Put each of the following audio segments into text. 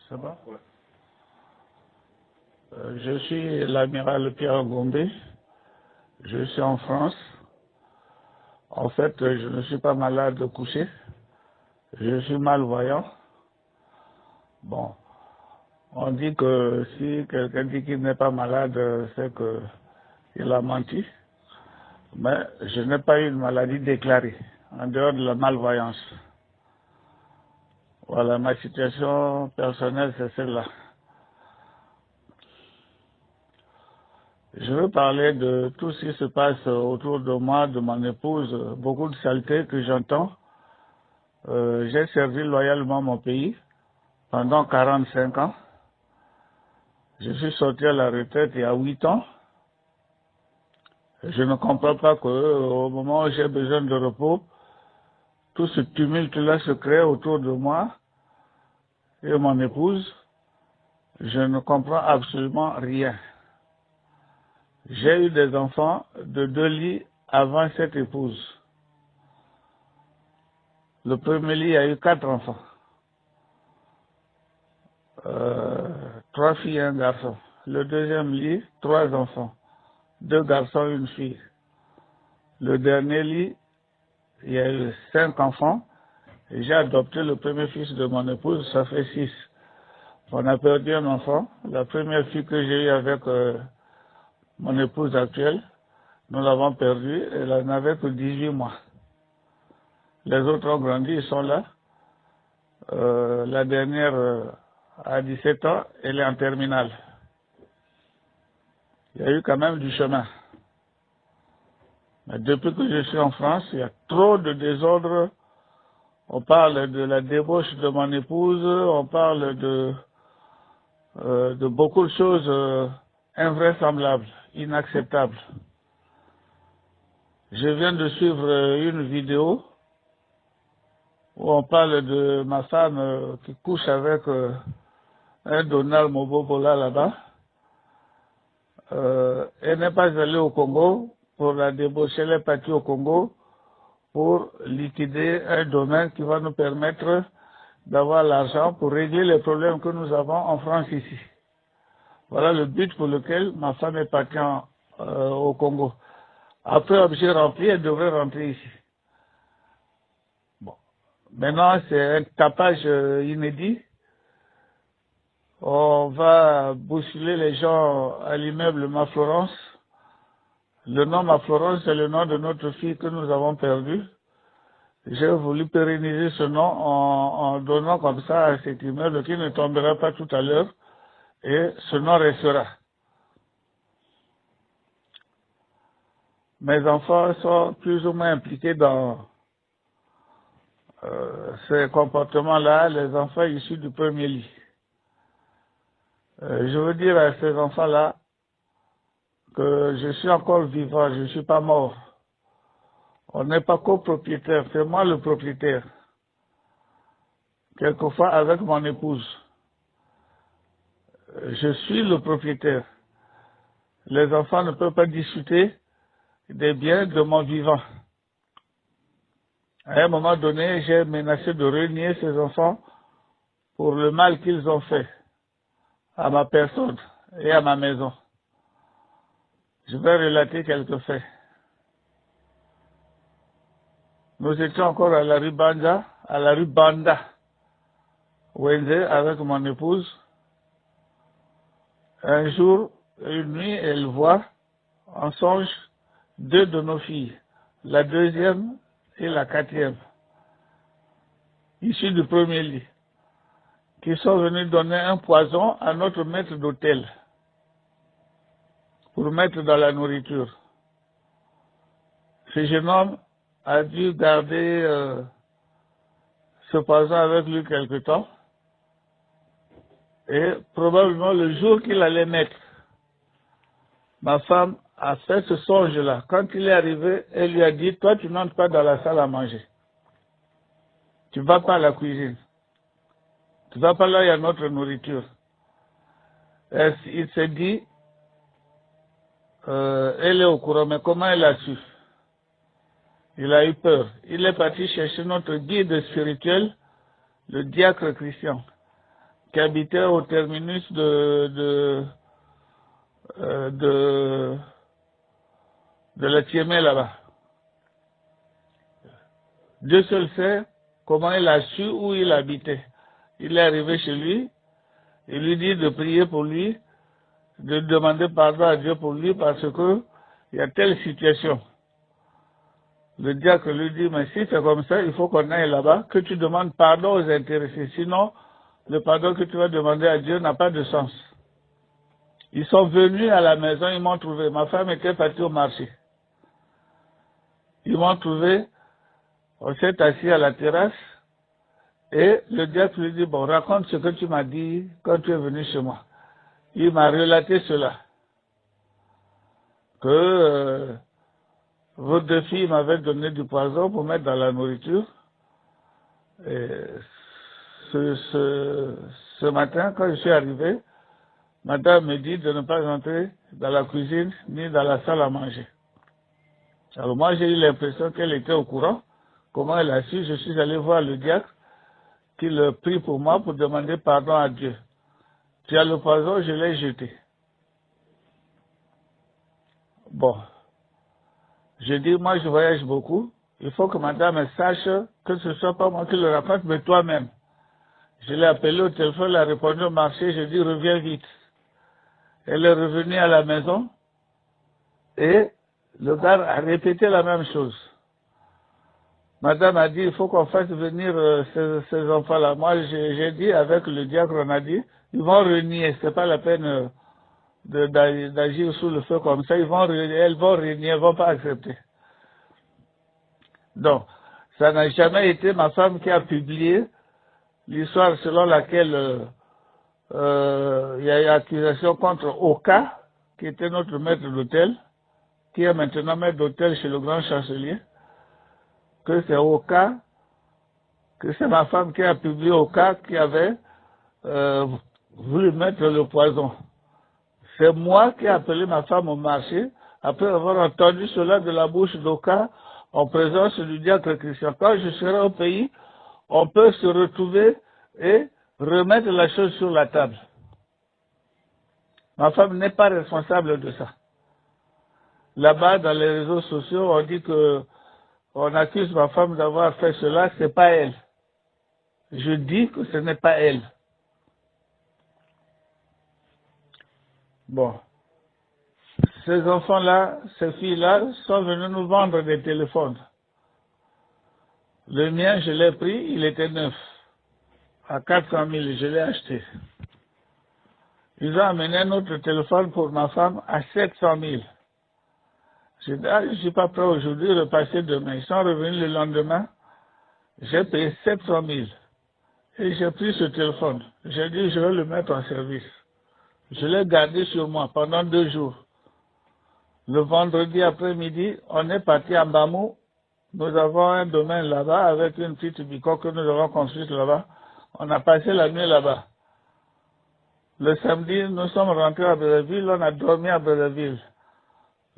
C'est bon? Je suis l'amiral Pierre Gombe. Je suis en France. En fait, je ne suis pas malade de coucher. Je suis malvoyant. Bon, on dit que si quelqu'un dit qu'il n'est pas malade, c'est qu'il a menti. Mais je n'ai pas eu une maladie déclarée, en dehors de la malvoyance. Voilà, ma situation personnelle, c'est celle-là. Je veux parler de tout ce qui se passe autour de moi, de mon épouse, beaucoup de saletés que j'entends. J'ai servi loyalement mon pays pendant 45 ans. Je suis sorti à la retraite il y a 8 ans. Je ne comprends pas qu'au moment où j'ai besoin de repos, tout ce tumulte-là se crée autour de moi et mon épouse. Je ne comprends absolument rien. J'ai eu des enfants de 2 lits avant cette épouse. Le premier lit a eu 4 enfants. 3 filles et un garçon. Le deuxième lit, 3 enfants. 2 garçons et une fille. Le dernier lit, il y a eu 5 enfants. Et j'ai adopté le premier fils de mon épouse, ça fait 6. On a perdu un enfant. La première fille que j'ai eue avec mon épouse actuelle, nous l'avons perdue. Elle n'avait que 18 mois. Les autres ont grandi, ils sont là. La dernière a 17 ans, elle est en terminale. Il y a eu quand même du chemin. Mais depuis que je suis en France, il y a trop de désordre. On parle de la débauche de mon épouse, on parle de beaucoup de choses invraisemblables, inacceptables. Je viens de suivre une vidéo où on parle de ma femme qui couche avec un Donald Mobobola là-bas. Elle n'est pas allée au Congo pour la débauche, elle est partie au Congo pour liquider un domaine qui va nous permettre d'avoir l'argent pour régler les problèmes que nous avons en France ici. Voilà le but pour lequel ma femme est partie au Congo. Après objet rempli, elle devrait rentrer ici. Bon. Maintenant, c'est un tapage inédit. On va bousculer les gens à l'immeuble Ma Florence. Le nom Ma Florence, c'est le nom de notre fille que nous avons perdue. J'ai voulu pérenniser ce nom en donnant comme ça à cet immeuble qui ne tombera pas tout à l'heure. Et ce nom restera. Mes enfants sont plus ou moins impliqués dans ces comportements-là, les enfants issus du premier lit. Je veux dire à ces enfants-là que je suis encore vivant, je ne suis pas mort. On n'est pas copropriétaire, c'est moi le propriétaire. Quelquefois avec mon épouse. Je suis le propriétaire. Les enfants ne peuvent pas discuter des biens de mon vivant. À un moment donné, j'ai menacé de renier ces enfants pour le mal qu'ils ont fait à ma personne et à ma maison. Je vais relater quelques faits. Nous étions encore à la rue Banda, Wenze, avec mon épouse. Un jour, une nuit, elle voit en songe 2 de nos filles, la deuxième et la 4e, issues du premier lit, qui sont venues donner un poison à notre maître d'hôtel pour mettre dans la nourriture. Ce jeune homme a dû garder ce poison avec lui quelque temps et probablement le jour qu'il allait mettre, ma femme a fait ce songe-là. Quand il est arrivé, elle lui a dit, toi tu n'entres pas dans la salle à manger. Tu ne vas pas à la cuisine. Tu ne vas pas là, il y a notre nourriture. Et il s'est dit, elle est au courant, mais comment elle a su? Il a eu peur. Il est parti chercher notre guide spirituel, le diacre Christian, qui habitait au terminus de la Tiémé là-bas. Dieu seul sait comment il a su où il habitait. Il est arrivé chez lui, il lui dit de prier pour lui, de demander pardon à Dieu pour lui parce que il y a telle situation. Le diacre lui dit, mais si c'est comme ça, il faut qu'on aille là-bas, que tu demandes pardon aux intéressés. Sinon, le pardon que tu vas demander à Dieu n'a pas de sens. Ils sont venus à la maison, ils m'ont trouvé. Ma femme était partie au marché. Ils m'ont trouvé, on s'est assis à la terrasse, et le diacre lui dit, bon, raconte ce que tu m'as dit quand tu es venu chez moi. Il m'a relaté cela, que vos deux filles m'avaient donné du poison pour mettre dans la nourriture. Et ce matin, quand je suis arrivé, madame me dit de ne pas entrer dans la cuisine ni dans la salle à manger. Alors moi, j'ai eu l'impression qu'elle était au courant. Comment elle a su? Je suis allé voir le diacre qui le prie pour moi pour demander pardon à Dieu. Tu as le poison, je l'ai jeté. Bon, je dis, moi je voyage beaucoup. Il faut que madame sache que ce ne soit pas moi qui le raconte, mais toi-même. Je l'ai appelé au téléphone, elle a répondu au marché, je dis, reviens vite. Elle est revenue à la maison et le gars a répété la même chose. Madame a dit, il faut qu'on fasse venir ces enfants-là. Moi, j'ai dit, avec le diacre, on a dit, ils vont renier, c'est pas la peine d'agir sous le feu comme ça, elles vont renier, elles vont pas accepter. Donc, ça n'a jamais été ma femme qui a publié l'histoire selon laquelle il y a eu accusation contre Oka, qui était notre maître d'hôtel, qui est maintenant maître d'hôtel chez le grand chancelier, que c'est Oka, que c'est ma femme qui a publié Oka qui avait voulu mettre le poison. C'est moi qui ai appelé ma femme au marché, après avoir entendu cela de la bouche d'Oka, en présence du diacre Christian. Quand je serai au pays, on peut se retrouver et remettre la chose sur la table. Ma femme n'est pas responsable de ça. Là-bas, dans les réseaux sociaux, on dit que on accuse ma femme d'avoir fait cela, c'est pas elle. Je dis que ce n'est pas elle. Bon. Ces enfants-là, ces filles-là, sont venus nous vendre des téléphones. Le mien, je l'ai pris, il était neuf. À 400 000, je l'ai acheté. Ils ont amené un autre téléphone pour ma femme à 700 000. J'ai dit, je ne suis pas prêt aujourd'hui de repasser demain. Ils sont revenus le lendemain. J'ai payé 700 000. Et j'ai pris ce téléphone. J'ai dit, je vais le mettre en service. Je l'ai gardé sur moi pendant 2 jours. Le vendredi après-midi, on est parti à Mbamou. Nous avons un domaine là-bas avec une petite bicoque que nous avons construite là-bas. On a passé la nuit là-bas. Le samedi, nous sommes rentrés à Brazzaville, on a dormi à Brazzaville.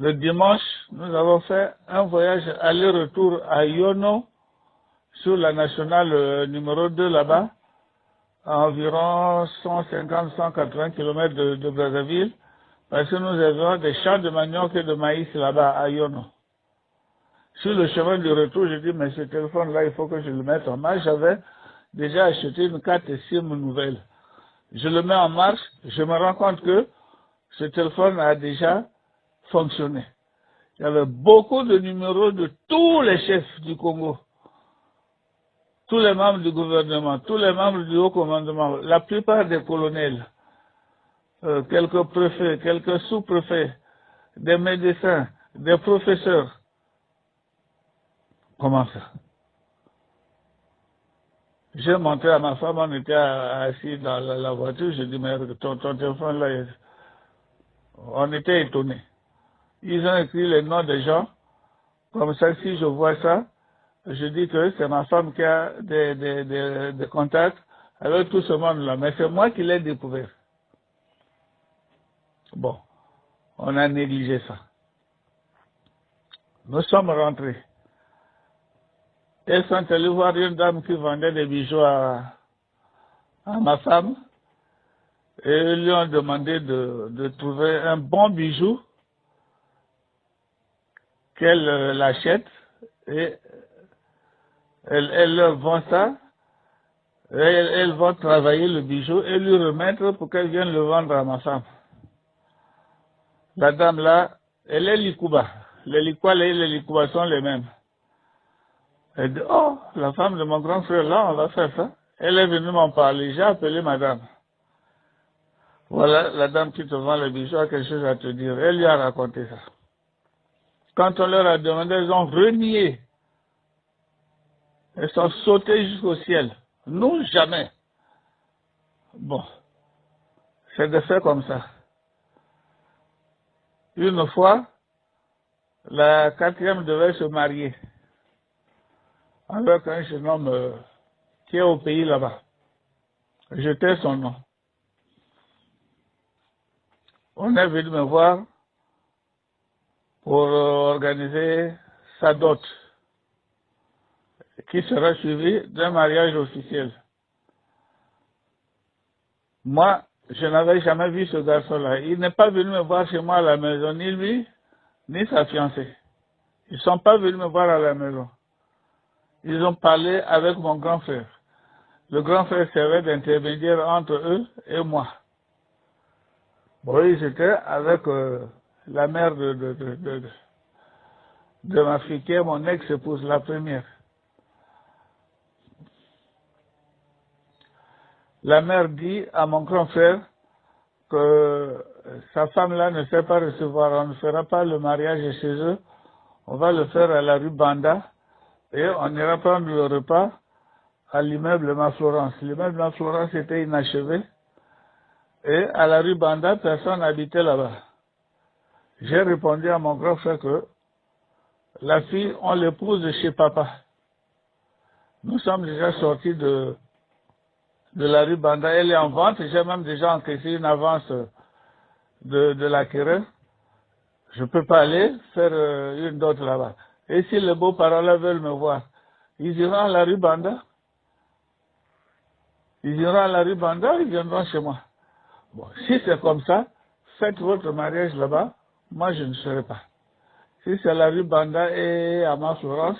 Le dimanche, nous avons fait un voyage aller-retour à Yono, sur la nationale numéro 2 là-bas, à environ 150-180 km de Brazzaville, parce que nous avions des champs de manioc et de maïs là-bas à Yono. Sur le chemin du retour, j'ai dit, mais ce téléphone-là, il faut que je le mette en marche. J'avais déjà acheté une carte SIM nouvelle. Je le mets en marche, je me rends compte que ce téléphone a déjà fonctionné. Il y avait beaucoup de numéros de tous les chefs du Congo, tous les membres du gouvernement, tous les membres du haut commandement, la plupart des colonels, quelques préfets, quelques sous-préfets, des médecins, des professeurs. Comment ça? J'ai montré à ma femme, on était assis dans la voiture, j'ai dit, mais ton téléphone là, on était étonnés. Ils ont écrit les noms des gens, comme ça, si je vois ça, je dis que c'est ma femme qui a des contacts avec tout ce monde-là, mais c'est moi qui l'ai découvert. Bon, on a négligé ça. Nous sommes rentrés. Elles sont allées voir une dame qui vendait des bijoux à ma femme. et ils lui ont demandé de trouver un bon bijou qu'elle l'achète et elle leur vend ça. Et elles vont travailler le bijou et lui remettre pour qu'elle vienne le vendre à ma femme. La dame là, elle est Likuba. Les Likuba et les Likuba sont les mêmes. Elle dit, oh, la femme de mon grand frère là, on va faire ça. Elle est venue m'en parler, j'ai appelé madame. Voilà, la dame qui te vend le bijou a quelque chose à te dire. Elle lui a raconté ça. Quand on leur a demandé, elles ont renié. Elles sont sautées jusqu'au ciel. Nous, jamais. Bon, c'est de fait comme ça. Une fois, la quatrième devait se marier avec un jeune homme qui est au pays là-bas. Je tais son nom. On est venu me voir pour organiser sa dot, qui sera suivie d'un mariage officiel. Moi, je n'avais jamais vu ce garçon-là. Il n'est pas venu me voir chez moi à la maison, ni lui, ni sa fiancée. Ils ne sont pas venus me voir à la maison. Ils ont parlé avec mon grand frère. Le grand frère servait d'intermédiaire entre eux et moi. Bon, ils étaient avec la mère de ma fille, qui est mon ex-épouse, la première. La mère dit à mon grand frère que sa femme-là ne sait pas recevoir. On ne fera pas le mariage chez eux. On va le faire à la rue Banda et on ira prendre le repas à l'immeuble Ma Florence. L'immeuble Ma Florence était inachevé et à la rue Banda, personne n'habitait là-bas. J'ai répondu à mon grand frère que la fille, on l'épouse de chez papa. Nous sommes déjà sortis de la rue Banda. Elle est en vente. J'ai même déjà encaissé une avance de l'acquéreur. Je ne peux pas aller faire une dot là-bas. Et si les beaux-parents veulent me voir, ils iront à la rue Banda. Ils iront à la rue Banda, ils viendront chez moi. Bon, si c'est comme ça, faites votre mariage là-bas. Moi, je ne serai pas. Si c'est la rue Banda et à Ma Florence,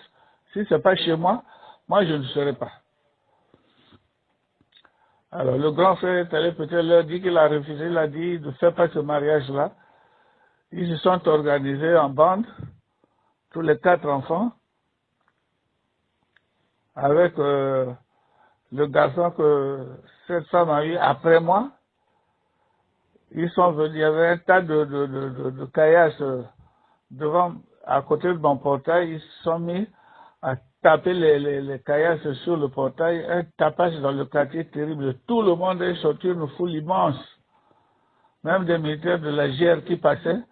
si c'est pas chez moi, moi, je ne serai pas. Alors, le grand frère est allé peut-être leur dire qu'il a refusé, il a dit de faire pas ce mariage-là. Ils se sont organisés en bande, tous les 4 enfants, avec le garçon que cette femme a eu après moi. Ils sont venus, il y avait un tas de caillasses devant, à côté de mon portail. Ils se sont mis à taper les caillasses sur le portail, un tapage dans le quartier terrible. Tout le monde est sorti, une foule immense. Même des militaires de la GR qui passaient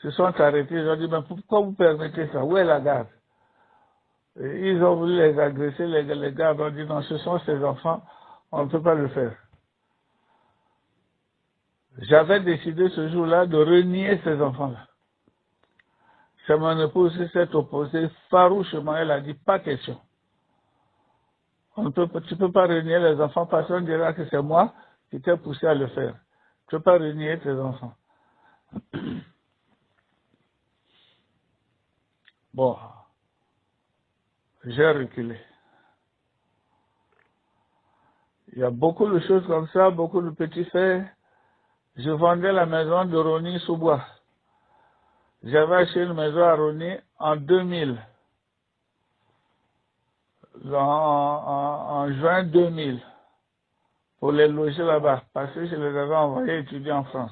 se sont arrêtés. Ils ont dit, mais pourquoi vous permettez ça? Où est la garde? Et ils ont voulu les agresser, les gardes ont dit, non, ce sont ces enfants, on ne peut pas le faire. J'avais décidé ce jour-là de renier ces enfants-là. C'est mon épouse qui s'est opposée farouchement. Elle a dit, pas question. Tu peux pas renier les enfants parce qu'on dira que c'est moi qui t'ai poussé à le faire. Tu peux pas renier tes enfants. Bon, j'ai reculé. Il y a beaucoup de choses comme ça, beaucoup de petits faits. Je vendais la maison de Rony-sous-Bois. J'avais acheté une maison à Rony en 2000. En juin 2000. Pour les loger là-bas. Parce que je les avais envoyés étudier en France.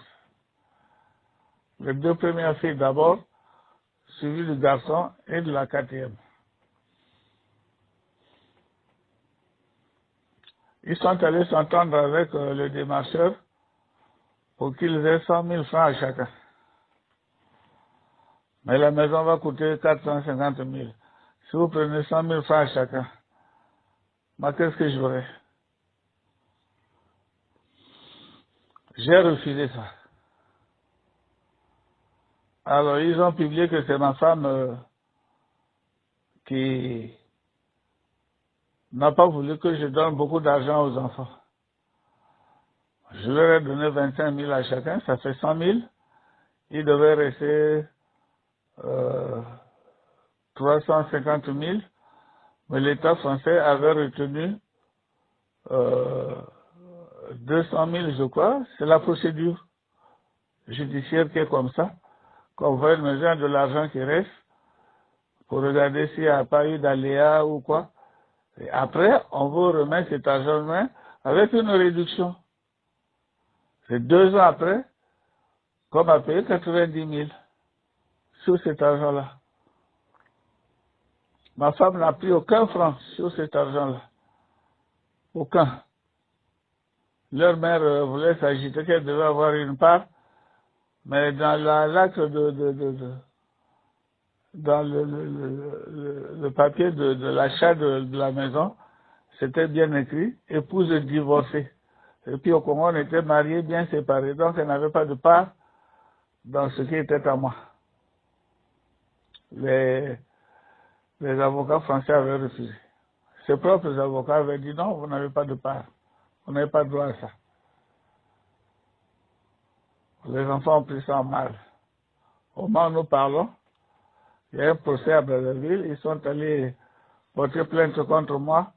Les 2 premières filles d'abord, suivies du garçon et de la 4e. Ils sont allés s'entendre avec le démarcheur pour qu'ils aient 100 000 francs à chacun. Mais la maison va coûter 450 000. Si vous prenez 100 000 francs à chacun, moi, qu'est-ce que j'aurai? J'ai refusé ça. Alors, ils ont publié que c'est ma femme qui n'a pas voulu que je donne beaucoup d'argent aux enfants. Je leur ai donné 25 000 à chacun, ça fait 100 000. Il devait rester 350 000, mais l'État français avait retenu 200 000, je crois. C'est la procédure judiciaire qui est comme ça. Quand vous voyez de l'argent qui reste, pour regarder s'il n'y a pas eu d'aléa ou quoi. Et après, on vous remet cet argent avec une réduction. C'est 2 ans après qu'on m'a payé 90 000 sur cet argent-là. Ma femme n'a pris aucun franc sur cet argent-là. Aucun. Leur mère voulait s'agiter qu'elle devait avoir une part, mais dans l'acte dans le papier de l'achat de la maison, c'était bien écrit, épouse divorcée. Et puis au Congo, on était mariés, bien séparés, donc elle n'avait pas de part dans ce qui était à moi. Les avocats français avaient refusé. Ses propres avocats avaient dit non, vous n'avez pas de part. Vous n'avez pas droit à ça. Les enfants ont pris ça en mal. Au moment où nous parlons, il y a un procès à Brazzaville, ils sont allés porter plainte contre moi,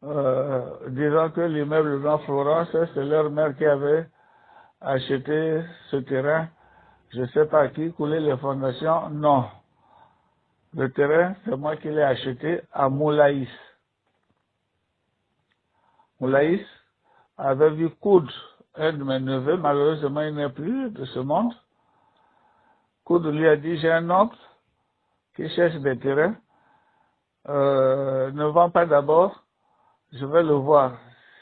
disant que l'immeuble de Florence, c'est leur mère qui avait acheté ce terrain, je ne sais pas à qui, couler les fondations. Non. Le terrain, c'est moi qui l'ai acheté à Moulaïs. Moulaïs avait vu coudre un de mes neveux, malheureusement il n'est plus de ce monde. Coudre lui a dit, j'ai un oncle qui cherche des terrains, ne vends pas d'abord, je vais le voir.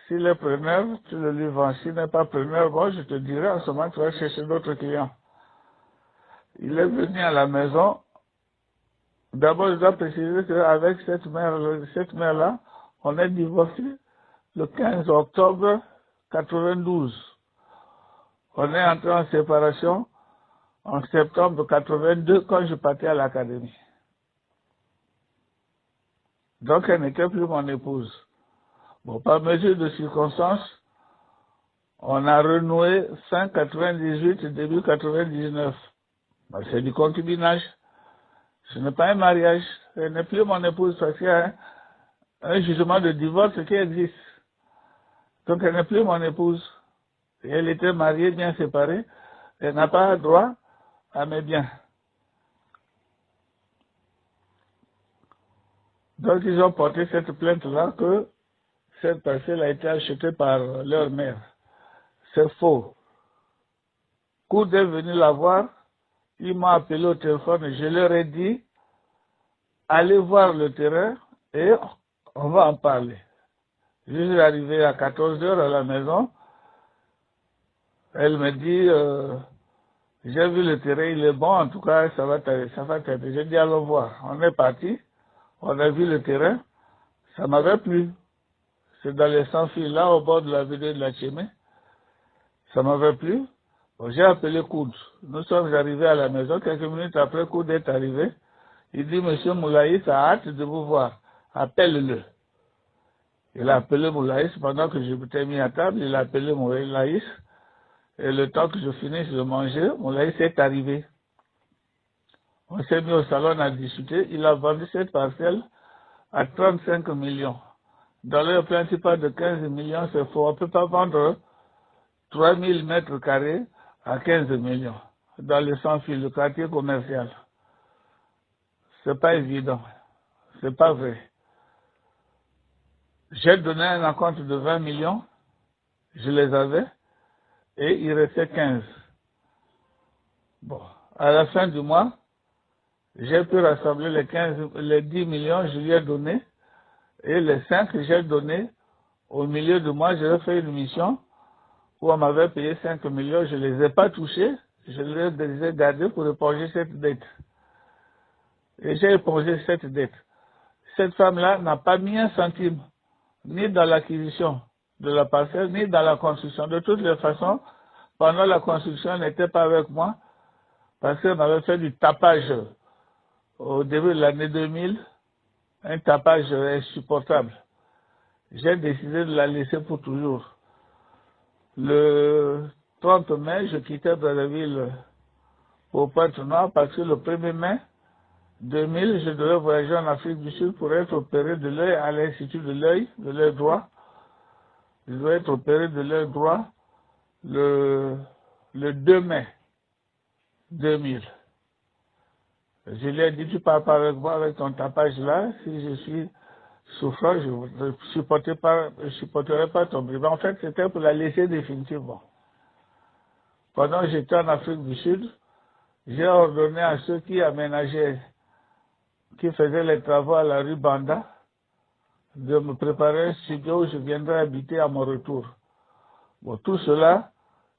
S'il est preneur, tu le lui vends. S'il n'est pas preneur, moi je te dirai en ce moment tu vas chercher d'autres clients. Il est venu à la maison. D'abord, je dois préciser qu'avec cette mère-là, on est divorcé le 15 octobre 92. On est entré en séparation en septembre 82 quand je partais à l'académie. Donc elle n'était plus mon épouse. Bon, par mesure de circonstances, on a renoué fin 98, début 99. Ben, c'est du concubinage. Ce n'est pas un mariage. Elle n'est plus mon épouse parce qu'il y a un jugement de divorce qui existe. Donc elle n'est plus mon épouse. Et elle était mariée, bien séparée. Elle n'a pas droit à mes biens. Donc ils ont porté cette plainte-là que cette parcelle a été achetée par leur mère. C'est faux. Coud est venu la voir, il m'a appelé au téléphone et je leur ai dit, allez voir le terrain et on va en parler. Je suis arrivé à 14 heures à la maison. Elle me dit, j'ai vu le terrain, il est bon, en tout cas, ça va t'aider. J'ai dit, allons voir. On est parti, on a vu le terrain, ça m'avait plu. C'est dans les sans-fils, là, au bord de la vidéo de la Tchémé. Ça m'avait plu. Bon, j'ai appelé Koud. Nous sommes arrivés à la maison. Quelques minutes après, Koud est arrivé. Il dit, Monsieur Moulaïs a hâte de vous voir. Appelle-le. Il a appelé Moulaïs pendant que je m'étais mis à table. Il a appelé Moulaïs. Et le temps que je finisse de manger, Moulaïs est arrivé. On s'est mis au salon à discuter. Il a vendu cette parcelle à 35 millions. Dans le principal de 15 millions, c'est faux. On ne peut pas vendre 3000 mètres carrés à 15 millions dans le sans-fil, le quartier commercial. C'est pas évident. C'est pas vrai. J'ai donné un acompte de 20 millions. Je les avais. Et il restait 15. Bon. À la fin du mois, j'ai pu rassembler les 10 millions, je lui ai donné. Et les 5 que j'ai donnés, au milieu du mois, j'ai fait une mission où on m'avait payé 5 millions, je ne les ai pas touchés, je les ai gardés pour éponger cette dette. Et j'ai épongé cette dette. Cette femme-là n'a pas mis un centime, ni dans l'acquisition de la parcelle, ni dans la construction. De toutes les façons, pendant la construction, elle n'était pas avec moi, parce qu'elle m'avait fait du tapage au début de l'année 2000, un tapage insupportable. J'ai décidé de la laisser pour toujours. Le 30 mai, je quittais Brazzaville pour Pointe-Noire parce que le 1er mai 2000, je devais voyager en Afrique du Sud pour être opéré de l'œil à l'Institut de l'œil droit. Je devais être opéré de l'œil droit le 2 mai 2000. Je lui ai dit, tu pars pas avec moi avec ton tapage là, si je suis souffrant, je ne supporterai pas ton bébé. En fait, c'était pour la laisser définitivement. Pendant que j'étais en Afrique du Sud, j'ai ordonné à ceux qui aménageaient, qui faisaient les travaux à la rue Banda, de me préparer un studio où je viendrai habiter à mon retour. Bon, tout cela,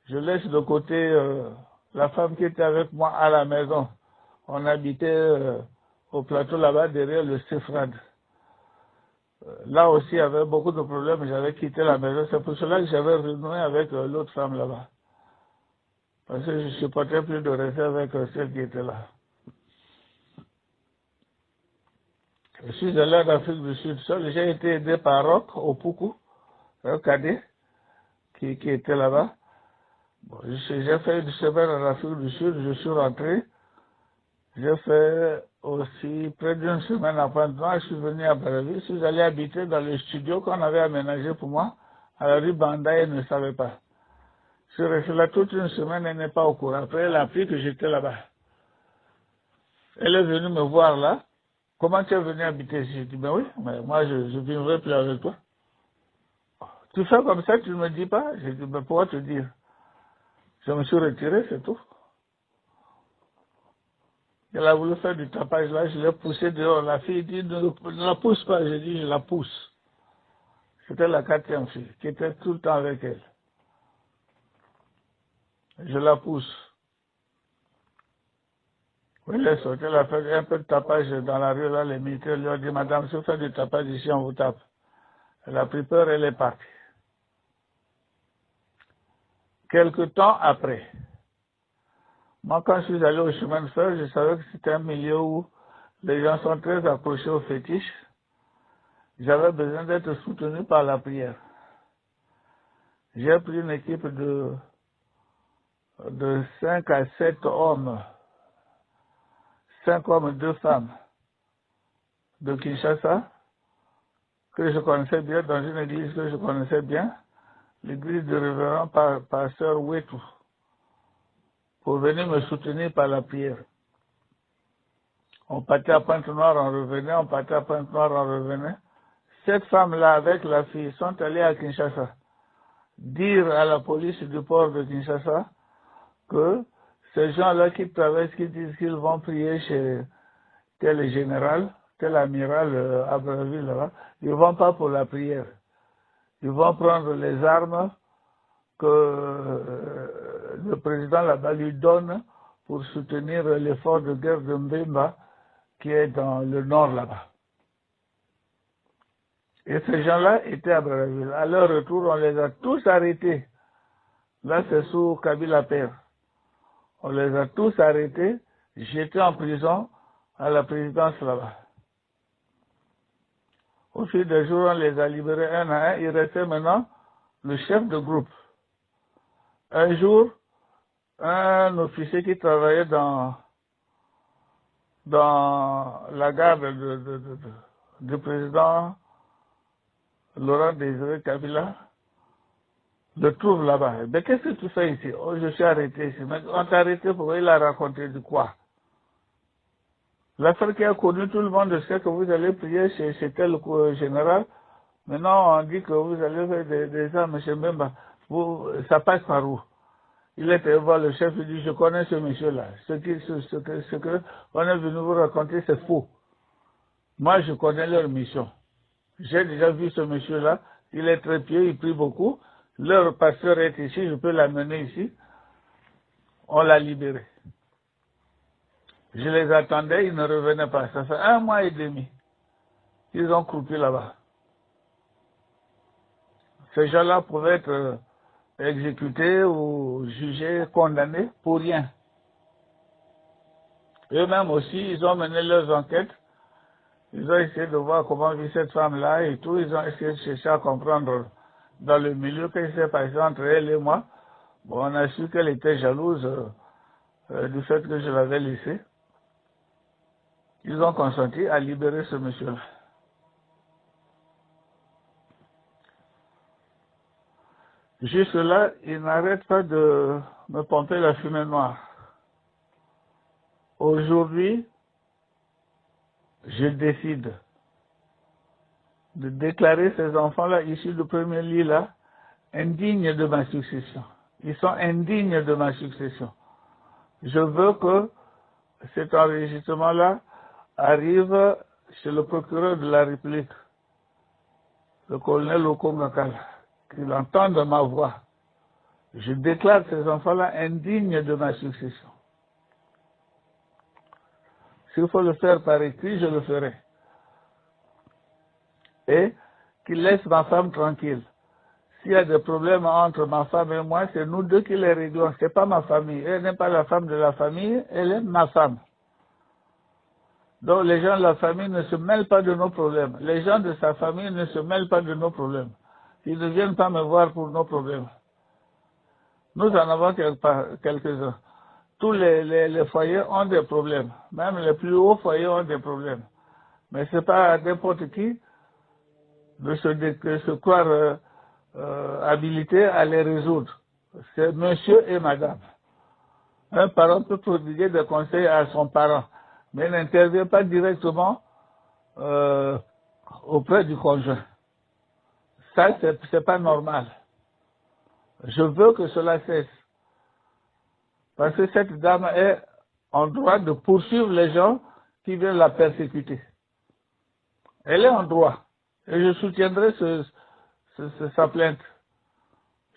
je laisse de côté la femme qui était avec moi à la maison. On habitait au plateau là-bas derrière le Stéphane. Là aussi, il y avait beaucoup de problèmes. J'avais quitté la maison. C'est pour cela que j'avais renoué avec l'autre femme là-bas. Parce que je ne supportais plus de rester avec celle qui était là. Je suis allé en Afrique du Sud seul. J'ai été aidé par Roch au Poukou, un cadet qui était là-bas. Bon, j'ai fait une semaine en Afrique du Sud. Je suis rentré. J'ai fait aussi près d'une semaine à Pointe-Noire. Je suis venu à Brazzaville. Je suis allé habiter dans le studio qu'on avait aménagé pour moi à la rue Banda. Elle ne savait pas. Je suis resté là toute une semaine, elle n'est pas au courant. Après, elle a appris que j'étais là-bas. Elle est venue me voir là. Comment tu es venu habiter ici? J'ai dit, ben oui, mais moi je ne vivrai plus avec toi. Tu fais comme ça, tu ne me dis pas? J'ai dit, ben pourquoi te dire? Je me suis retiré, c'est tout. Elle a voulu faire du tapage là, je l'ai poussé dehors. La fille dit, ne la pousse pas. J'ai dit, je la pousse. C'était la 4e fille qui était tout le temps avec elle. Je la pousse. Oui, elle est sortie, elle a fait un peu de tapage dans la rue, là, les militaires lui ont dit, madame, si vous faites du tapage ici, on vous tape. Elle a pris peur, elle est partie. Quelque temps après, moi, quand je suis allé au chemin de fer, je savais que c'était un milieu où les gens sont très accrochés aux fétiches. J'avais besoin d'être soutenu par la prière. J'ai pris une équipe de 5 à 7 hommes, 5 hommes et 2 femmes de Kinshasa, que je connaissais bien, dans une église que je connaissais bien, l'église du révérend pasteur Wetu, pour venir me soutenir par la prière. On partait à Pointe-Noire, on revenait, on partait à Pointe-Noire, on revenait. Cette femme-là, avec la fille, sont allées à Kinshasa, dire à la police du port de Kinshasa que ces gens-là qui traversent, qui disent qu'ils vont prier chez tel général, tel amiral à Brazzaville, là, ils ne vont pas pour la prière. Ils vont prendre les armes que le président là-bas lui donne pour soutenir l'effort de guerre de Mbemba qui est dans le nord là-bas. Et ces gens-là étaient à Brazzaville. À leur retour, on les a tous arrêtés. Là, c'est sous Kabila Père. On les a tous arrêtés, jetés en prison à la présidence là-bas. Au fil des jours, on les a libérés un à un. Il restait maintenant le chef de groupe. Un jour, un officier qui travaillait dans la garde du président Laurent Désiré Kabila, le trouve là-bas. Mais qu'est-ce que tu fais ici? Oh, je suis arrêté ici. Mais on t'a arrêté pour il a raconté de quoi? L'affaire qui a connu tout le monde, c'est que vous allez prier chez tel général. Maintenant, on dit que vous allez faire des armes chez Mbemba. Ça passe par où? Il était voir le chef, il dit, je connais ce monsieur-là. Ce que on est venu vous raconter, c'est faux. Moi, je connais leur mission. J'ai déjà vu ce monsieur-là. Il est très pieux, il prie beaucoup. Leur pasteur est ici, je peux l'amener ici. On l'a libéré. Je les attendais, ils ne revenaient pas. Ça fait 1 mois et demi. Ils ont croupi là-bas. Ces gens-là pouvaient être exécutés ou jugés, condamnés pour rien. Eux-mêmes aussi, ils ont mené leurs enquêtes. Ils ont essayé de voir comment vit cette femme-là et tout. Ils ont essayé de chercher à comprendre dans le milieu, qu'est-ce qui s'est passé entre elle et moi. Bon, on a su qu'elle était jalouse du fait que je l'avais laissé. Ils ont consenti à libérer ce monsieur-là. Jusque-là, il n'arrête pas de me pomper la fumée noire. Aujourd'hui, je décide de déclarer ces enfants-là, issus du premier lit-là, indignes de ma succession. Ils sont indignes de ma succession. Je veux que cet enregistrement-là arrive chez le procureur de la République, le colonel Okongakal, qu'il entende ma voix. Je déclare ces enfants-là indignes de ma succession. S'il faut le faire par écrit, je le ferai. Et qu'il laisse ma femme tranquille. S'il y a des problèmes entre ma femme et moi, c'est nous deux qui les réglons. C'est pas ma famille. Elle n'est pas la femme de la famille, elle est ma femme. Donc les gens de la famille ne se mêlent pas de nos problèmes. Les gens de sa famille ne se mêlent pas de nos problèmes. Ils ne viennent pas me voir pour nos problèmes. Nous en avons quelques-uns. Tous les foyers ont des problèmes. Même les plus hauts foyers ont des problèmes. Mais c'est pas n'importe qui de se croire habilité à les résoudre. C'est monsieur et madame. Un parent peut prodiguer des conseils à son parent, mais il n'intervient pas directement auprès du conjoint. Ça, c'est pas normal. Je veux que cela cesse. Parce que cette dame est en droit de poursuivre les gens qui viennent la persécuter. Elle est en droit. Et je soutiendrai sa plainte.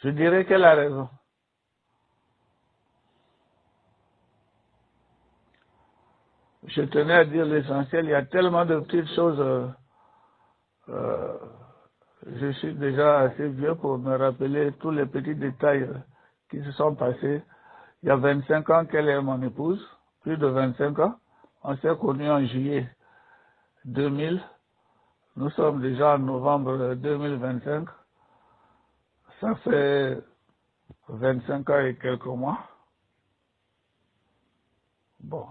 Je dirais qu'elle a raison. Je tenais à dire l'essentiel. Il y a tellement de petites choses. Je suis déjà assez vieux pour me rappeler tous les petits détails qui se sont passés. Il y a 25 ans qu'elle est mon épouse, plus de 25 ans. On s'est connus en juillet 2000. Nous sommes déjà en novembre 2025. Ça fait 25 ans et quelques mois. Bon.